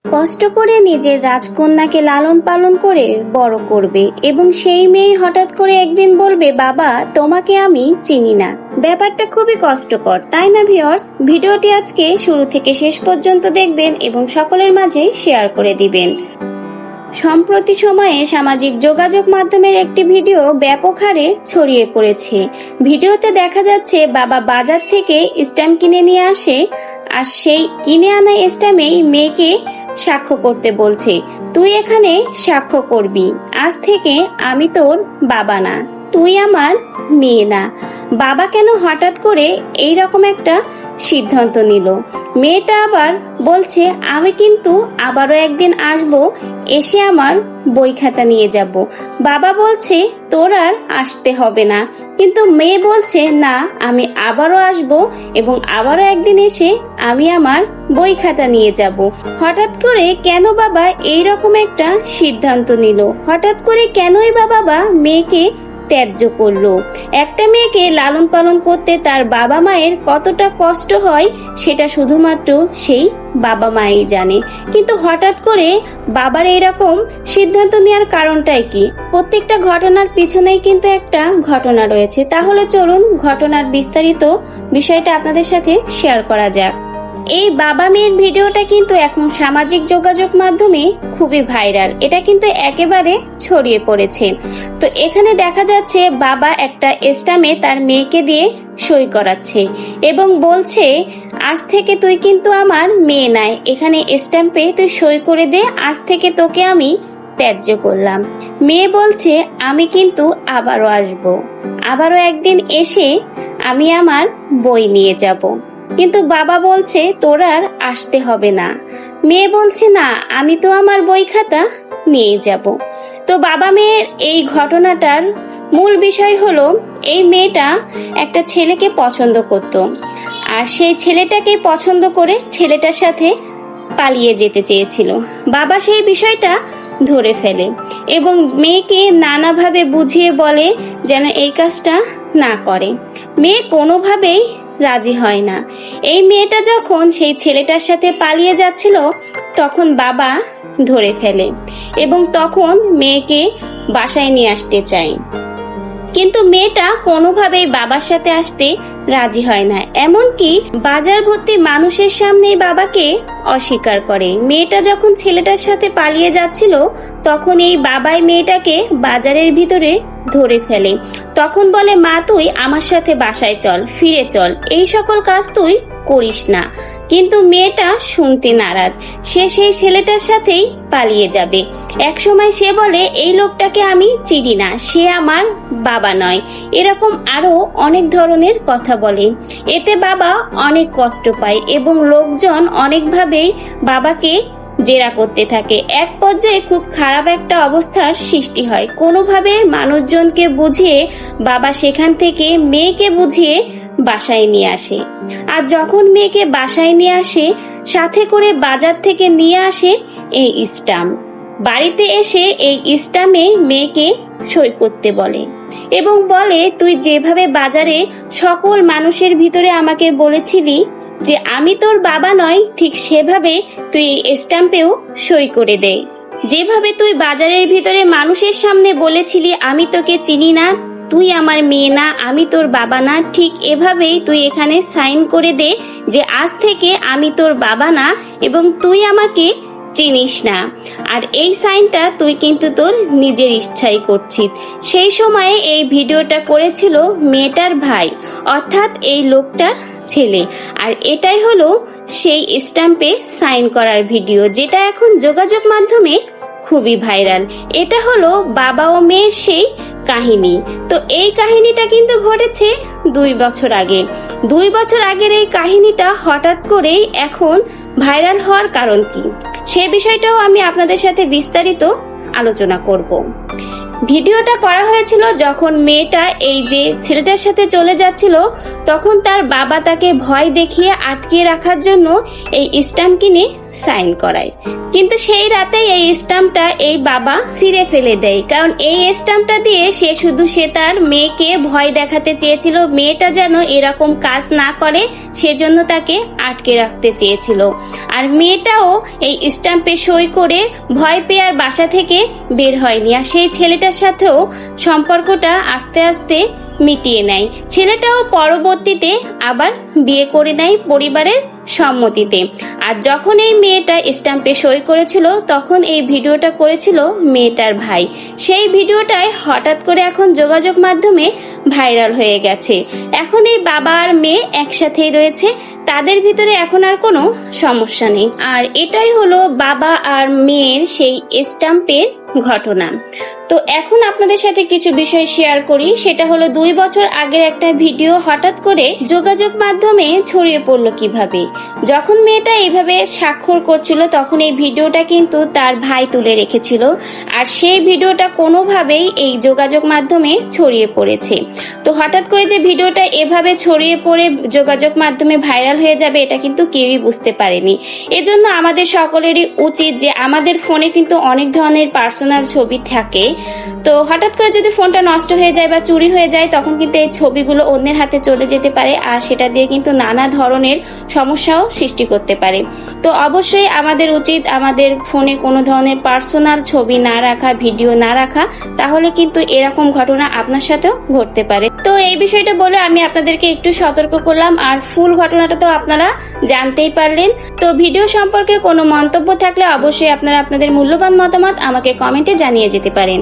কষ্ট করে নিজের রাজকন্যাকে লালন পালন করে বড় করবে এবং সেই মেয়ে হঠাৎ করে একদিন বলবে, বাবা তোমাকে আমি চিনি না। ব্যাপারটা খুবই কষ্টকর, তাই না ভিউয়ার্স? ভিডিওটি আজকে শুরু থেকে শেষ পর্যন্ত দেখবেন এবং সকলের মাঝে শেয়ার করে দিবেন। সম্প্রতি সময়ে সামাজিক যোগাযোগ মাধ্যমের একটি ভিডিও ব্যাপক হারে ছড়িয়ে পড়েছে। ভিডিওতে দেখা যাচ্ছে বাবা বাজার থেকে স্ট্যাম্প কিনে নিয়ে আসে, আর সেই কিনে আনা স্ট্যাম্পেই মেয়েকে সাক্ষ্য করতে বলছে, তুই এখানে সাক্ষ্য করবি, আজ থেকে আমি তোর বাবা না, তুই আমার মেয়ে না। বাবা কেন হঠাৎ করে এই রকম একটা সিদ্ধান্ত নিল? মেয়েটা আবার বলছে, আমি কিন্তু আবারও একদিন আসব, এসে আমার বই খাতা নিয়ে যাব। বাবা বলছে, তোর আর আসতে হবে না, কিন্তু মেয়ে বলছে, না আমি আবারও আসব এবং আবারও একদিন এসে আমি আমার বই খাতা নিয়ে যাব। হঠাৎ করে কেন বাবা এই রকম একটা সিদ্ধান্ত নিল? হঠাৎ করে কেনই বা বাবা মেয়েকে ত্যায্য করলো? একটা মেয়েকে লালন পালন করতে তার বাবা মায়ের কতটা কষ্ট হয় সেটা শুধুমাত্র সেই বাবা মাই জানে। কিন্তু হঠাৎ করে বাবার এরকম সিদ্ধান্ত নেওয়ার কারণটাই কি? প্রত্যেকটা ঘটনার পিছনেই কিন্তু একটা ঘটনা রয়েছে। তাহলে চলুন ঘটনার বিস্তারিত বিষয়টা আপনাদের সাথে শেয়ার করা যাক। এই বাবা মেয়ের ভিডিওটা কিন্তু এখন সামাজিক যোগাযোগ মাধ্যমে খুবই ভাইরাল, এটা কিন্তু একেবারে ছড়িয়ে পড়েছে। তো এখানে দেখা যাচ্ছে বাবা একটা স্ট্যাম্পে তার মেয়েকে দিয়ে সই করাচ্ছে এবং বলছে, আজ থেকে তুই কিন্তু আমার মেয়ে নাই, এখানে স্ট্যাম্পে তুই সই করে দে, আজ থেকে তোকে আমি ত্যায্য করলাম। মেয়ে বলছে, আমি কিন্তু আবারও আসব, আবারও একদিন এসে আমি আমার বই নিয়ে যাব। কিন্তু বাবা বলছে, তোর আর আসতে হবে না। মেয়ে বলছে, না আমি তো আমার বই খাতা নিয়ে যাব। তো বাবা মেয়ের এই ঘটনাটার মূল বিষয় হলো, এই মেয়েটা একটা ছেলেকে পছন্দ করত, আর সেই ছেলেটাকে পছন্দ করে ছেলেটার সাথে পালিয়ে যেতে চেয়েছিল। বাবা সেই বিষয়টা ধরে ফেলে এবং মেয়েকে নানাভাবে বুঝিয়ে বলে যেন এই কাজটা না করে। মেয়ে কোনোভাবেই রাজি হয় না। এই মেয়েটা যখন সেই ছেলেটার সাথে পালিয়ে যাচ্ছিল তখন বাবা ধরে ফেলে এবং তখন মেয়েকে বাসায় নিয়ে আসতে চায়, কিন্তু মেয়েটা কোনোভাবেই বাবার সাথে আসতে রাজি হয় না। এমনকি বাজার ভর্তি মানুষের সামনেই বাবাকে অস্বীকার করে। মেয়েটা যখন ছেলেটার সাথে পালিয়ে যাচ্ছিল তখন এই বাবাই মেয়েটাকে বাজারের ভিতরে ধরে ফেলে। তখন বলে, মা তুই আমার সাথে বাসায় চল, ফিরে চল, এই সকল কাজ তুই করিস না। কিন্তু মেয়েটা শুনতে নারাজ, সে সেই ছেলেটার সাথেই পালিয়ে যাবে। এক সময় সে বলে, এই লোকটাকে আমি চিনি না, সে আমার বাবা নয়, এরকম আরো অনেক ধরনের কথা বলে। এতে বাবা অনেক কষ্ট পায় এবং লোকজন অনেকভাবেই বাবাকে জেরা করতে থাকে। এক পর্যায়ে খুব খারাপ একটা অবস্থার সৃষ্টি হয়। কোনোভাবে মানুষজনকে বুঝিয়ে বাবা সেখান থেকে মেয়েকে বুঝিয়ে বাসায় নিয়ে আসে। আর যখন মেয়েকে বাসায় নিয়ে আসে, সাথে করে বাজার থেকে নিয়ে আসে এই স্ট্যাম্প। বাড়িতে এসে এই স্ট্যাম্পে মেয়েকে সই করতে বলে এবং বলে, তুই যেভাবে বাজারে সকল মানুষের ভিতরে আমাকে বলেছিলি যে আমি তোর বাবা নয়, ঠিক সেভাবে তুই এই স্ট্যাম্পেও সই করে দে। যেভাবে তুই বাজারের ভিতরে মানুষের সামনে বলেছিলি আমি তোকে চিনি না, তুই আমার মেয়ে না, আমি তোর বাবা না, ঠিক এভাবেই তুই এখানে সাইন করে দে যে আজ থেকে আমি তোর বাবা না এবং তুই আমাকে চিনিস না। আর এই সাইনটা তুই কিন্তু তোর নিজের ইচ্ছাই করছিস। সেই সময়ে এই ভিডিওটা করেছিল মেয়েটার ভাই, অর্থাৎ এই লোকটার ছেলে। আর এটাই হলো সেই স্ট্যাম্পে সাইন করার ভিডিও, যেটা এখন যোগাযোগ মাধ্যমে খুবই ভাইরাল। এটা হলো বাবা ও মেয়ের সেই কাহিনী। তো এই কাহিনীটা কিন্তু ঘটেছে 2 বছর আগে। 2 বছর আগের এই কাহিনীটা হঠাৎ করেই এখন ভাইরাল হওয়ার কারণ কি, সে বিষয়টাও আমি আপনাদের সাথে বিস্তারিত আলোচনা করব। ভিডিওটা করা হয়েছিল যখন মেয়েটা এই যে ছেলেটার সাথে চলে যাচ্ছিল, তখন তার বাবা তাকে ভয় দেখিয়ে আটকে রাখার জন্য এই স্ট্যাম্প কিনে সাইন করায়। কিন্তু সেই রাতেই এই স্ট্যাম্পটা এই বাবা ছিঁড়ে ফেলে দেয়, কারণ এই স্ট্যাম্পটা দিয়ে সে তার মেয়েকে ভয় দেখাতে চেয়েছিল, মেয়েটা যেন এরকম কাজ না করে, সেজন্য তাকে আটকে রাখতে চেয়েছিল। আর মেয়েটাও এই স্ট্যাম্পে সই করে ভয় পেয়ে আর বাসা থেকে বের হয়নি। আর সেই ছেলেটার সাথেও সম্পর্কটা আস্তে আস্তে মিটিয়ে নেয়। ছেলেটাও পরবর্তীতে আবার বিয়ে করে নেয় পরিবারের সম্মতিতে। আর যখন এই মেয়েটা স্ট্যাম্পে সই করেছিল, তখন এই ভিডিওটা করেছিল মেয়েটার ভাই। সেই ভিডিওটাই হঠাৎ করে এখন যোগাযোগ মাধ্যমে ভাইরাল হয়ে গেছে। এখন এই বাবা আর মেয়ে একসাথেই রয়েছে, তাদের ভিতরে এখন আর কোনো সমস্যা নেই। আর এটাই হলো বাবা আর মেয়ের সেই স্ট্যাম্পের ঘটনা। তো এখন আপনাদের সাথে কিছু বিষয় শেয়ার করি। সেটা হলো 2 বছর আগের একটা ভিডিও হঠাৎ করে যোগাযোগ মাধ্যমে ছড়িয়ে পড়লো কিভাবে। যখন মেয়েটা এইভাবে স্বাক্ষর করছিল, তখন এই ভিডিওটা কিন্তু তার ভাই তুলে রেখেছিল। আর সেই ভিডিওটা কোনোভাবেই এই যোগাযোগ মাধ্যমে ছড়িয়ে পড়েছে। তো হঠাৎ করে যে ভিডিওটা এভাবে ছড়িয়ে পড়ে যোগাযোগ মাধ্যমে ভাইরাল হয়ে যাবে, এটা কিন্তু কেউই বুঝতে পারেনি। এজন্য আমাদের সকলেরই উচিত যে আমাদের ফোনে কিন্তু অনেক ধরনের পার্সোনাল ছবি থাকে। তো হঠাৎ করে যদি ফোনটা নষ্ট হয়ে যায় বা চুরি হয়ে যায়, তখন কিন্তু এই ছবিগুলো অন্যের হাতে চলে যেতে পারে, আর সেটা দিয়ে কিন্তু নানা ধরনের সমস্যাও সৃষ্টি করতে পারে। তো অবশ্যই আমাদের উচিত আমাদের ফোনে কোনো ধরনের পার্সোনাল ছবি না রাখা, ভিডিও না রাখা, তাহলে কিন্তু এরকম ঘটনা আপনার সাথেও ঘটতে পারে। তো এই বিষয়টা বলে আমি আপনাদেরকে একটু সতর্ক করলাম, আর ফুল ঘটনাটা তো আপনারা জানতেই পারলেন। তো ভিডিও সম্পর্কে কোনো মন্তব্য থাকলে অবশ্যই আপনারা আপনাদের মূল্যবান মতামত আমাকে কমেন্টে জানিয়ে যেতে পারেন।